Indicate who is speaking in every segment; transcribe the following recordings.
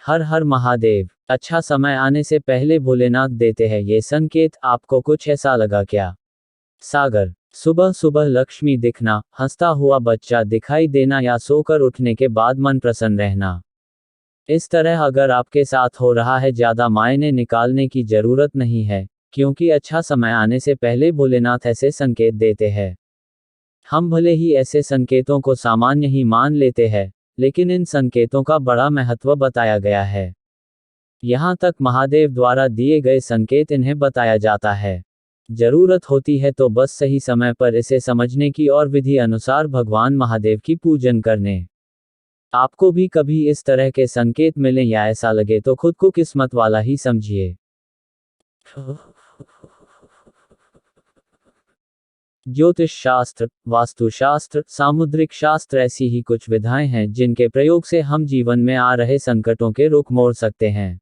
Speaker 1: हर हर महादेव। अच्छा समय आने से पहले भोलेनाथ देते हैं ये संकेत, आपको कुछ ऐसा लगा क्या? सागर। सुबह सुबह लक्ष्मी दिखना, हंसता हुआ बच्चा दिखाई देना या सोकर उठने के बाद मन प्रसन्न रहना। इस तरह अगर आपके साथ हो रहा है, ज़्यादा मायने निकालने की जरूरत नहीं है, क्योंकि अच्छा समय आने से पहले भोलेनाथ ऐसे संकेत देते हैं। हम भले ही ऐसे संकेतों को सामान्य ही मान लेते हैं, लेकिन इन संकेतों का बड़ा महत्व बताया गया है। यहाँ तक महादेव द्वारा दिए गए संकेत इन्हें बताया जाता है। जरूरत होती है तो बस सही समय पर इसे समझने की और विधि अनुसार भगवान महादेव की पूजन करने। आपको भी कभी इस तरह के संकेत मिले या ऐसा लगे तो खुद को किस्मत वाला ही समझिए। ज्योतिष शास्त्र, वास्तुशास्त्र, सामुद्रिक शास्त्र ऐसी ही कुछ विधाएं हैं जिनके प्रयोग से हम जीवन में आ रहे संकटों के रुख मोड़ सकते हैं।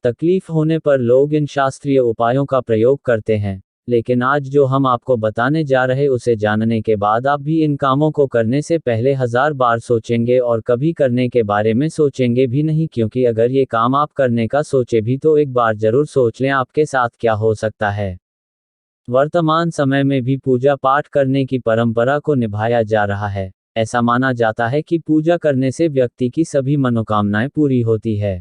Speaker 1: तकलीफ होने पर लोग इन शास्त्रीय उपायों का प्रयोग करते हैं, लेकिन आज जो हम आपको बताने जा रहे उसे जानने के बाद आप भी इन कामों को करने से पहले 1000 बार सोचेंगे और कभी करने के बारे में सोचेंगे भी नहीं, क्योंकि अगर ये काम आप करने का सोचे भी तो एक बार जरूर सोच लें आपके साथ क्या हो सकता है। वर्तमान समय में भी पूजा पाठ करने की परंपरा को निभाया जा रहा है। ऐसा माना जाता है कि पूजा करने से व्यक्ति की सभी मनोकामनाएं पूरी होती है।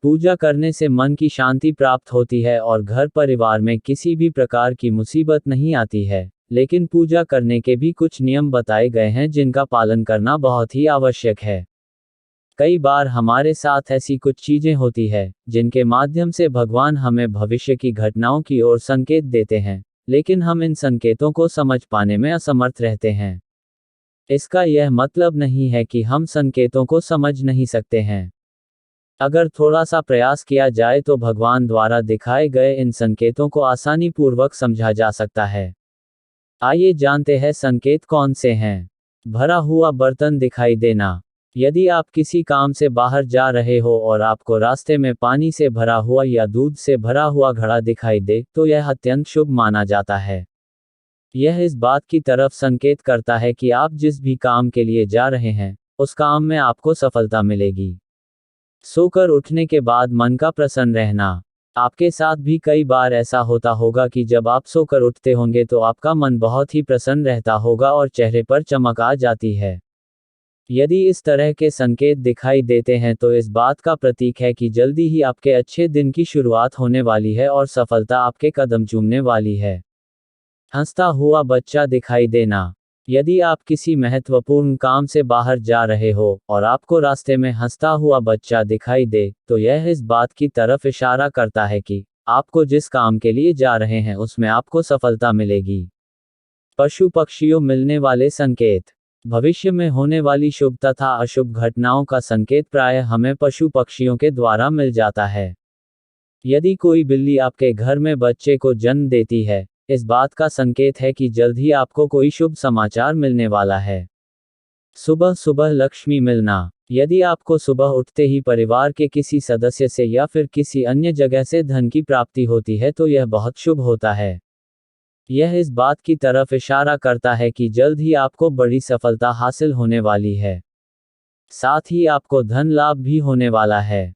Speaker 1: पूजा करने से मन की शांति प्राप्त होती है और घर परिवार में किसी भी प्रकार की मुसीबत नहीं आती है। लेकिन पूजा करने के भी कुछ नियम बताए गए हैं जिनका पालन करना बहुत ही आवश्यक है। कई बार हमारे साथ ऐसी कुछ चीजें होती है जिनके माध्यम से भगवान हमें भविष्य की घटनाओं की ओर संकेत देते हैं, लेकिन हम इन संकेतों को समझ पाने में असमर्थ रहते हैं। इसका यह मतलब नहीं है कि हम संकेतों को समझ नहीं सकते हैं। अगर थोड़ा सा प्रयास किया जाए तो भगवान द्वारा दिखाए गए इन संकेतों को आसानी पूर्वक समझा जा सकता है। आइए जानते हैं संकेत कौन से हैं। भरा हुआ बर्तन दिखाई देना। यदि आप किसी काम से बाहर जा रहे हो और आपको रास्ते में पानी से भरा हुआ या दूध से भरा हुआ घड़ा दिखाई दे, तो यह अत्यंत शुभ माना जाता है। यह इस बात की तरफ संकेत करता है कि आप जिस भी काम के लिए जा रहे हैं, उस काम में आपको सफलता मिलेगी। सोकर उठने के बाद मन का प्रसन्न रहना। आपके साथ भी कई बार ऐसा होता होगा कि जब आप सोकर उठते होंगे तो आपका मन बहुत ही प्रसन्न रहता होगा और चेहरे पर चमक आ जाती है। यदि इस तरह के संकेत दिखाई देते हैं तो इस बात का प्रतीक है कि जल्दी ही आपके अच्छे दिन की शुरुआत होने वाली है और सफलता आपके कदम चूमने वाली है। हंसता हुआ बच्चा दिखाई देना। यदि आप किसी महत्वपूर्ण काम से बाहर जा रहे हो और आपको रास्ते में हंसता हुआ बच्चा दिखाई दे, तो यह इस बात की तरफ इशारा करता है कि आपको जिस काम के लिए जा रहे हैं उसमें आपको सफलता मिलेगी। पशु पक्षियों मिलने वाले संकेत। भविष्य में होने वाली शुभ तथा अशुभ घटनाओं का संकेत प्रायः हमें पशु पक्षियों के द्वारा मिल जाता है। यदि कोई बिल्ली आपके घर में बच्चे को जन्म देती है, इस बात का संकेत है कि जल्द ही आपको कोई शुभ समाचार मिलने वाला है। सुबह सुबह लक्ष्मी मिलना। यदि आपको सुबह उठते ही परिवार के किसी सदस्य से या फिर किसी अन्य जगह से धन की प्राप्ति होती है तो यह बहुत शुभ होता है। यह इस बात की तरफ इशारा करता है कि जल्द ही आपको बड़ी सफलता हासिल होने वाली है। साथ ही आपको धन लाभ भी होने वाला है।